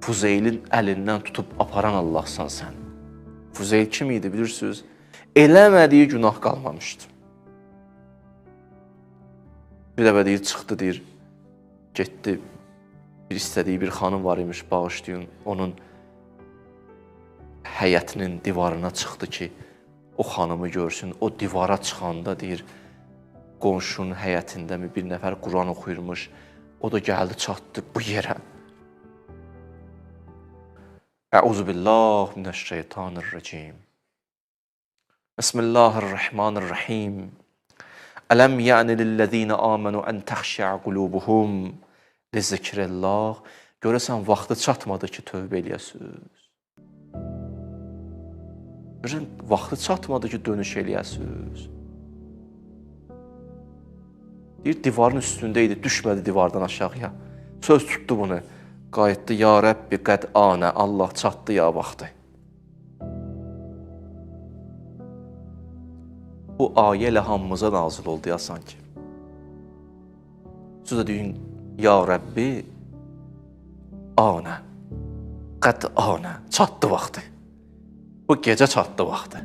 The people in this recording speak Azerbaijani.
Fuzeylin əlindən tutub aparan Allahsan sən. Fuzeyl kim idi bilirsiniz? Eləmədiyi günah qalmamışdı. Bir dəfə deyir, çıxdı deyir, getdi, bir istədiyi bir xanım var imiş, bağışlayın, onun həyətinin divarına çıxdı ki, o xanımı görsün. O divara çıxanda deyir, qonşunun həyətində bir nəfər Quran oxuyurmuş, o da gəldi, çatdı bu yerə. Əuzubillah minəşşeytanirracim. Bismillahirrahmanirrahim. Ələm ya'ni lillezine amenu en təxşə'a qulubuhum li zikrillah. Görəsən vaxtı çatmadı ki, tövbə eləyəsiniz. Görəsən vaxtı çatmadı ki, dönüş eləyəsiniz. Deyir, divarın üstündə idi, düşmədi divardan aşağıya. Söz tutdu bunu. Qayıtdı, ya Rəbbi qəd anə, Allah çatdı ya vaxtı. Bu ayə ilə hamımıza nazil oldu ya sanki. Siz də deyin, ya Rəbbi anə, qəd anə, çatdı vaxtı. Bu gecə çatdı vaxtı.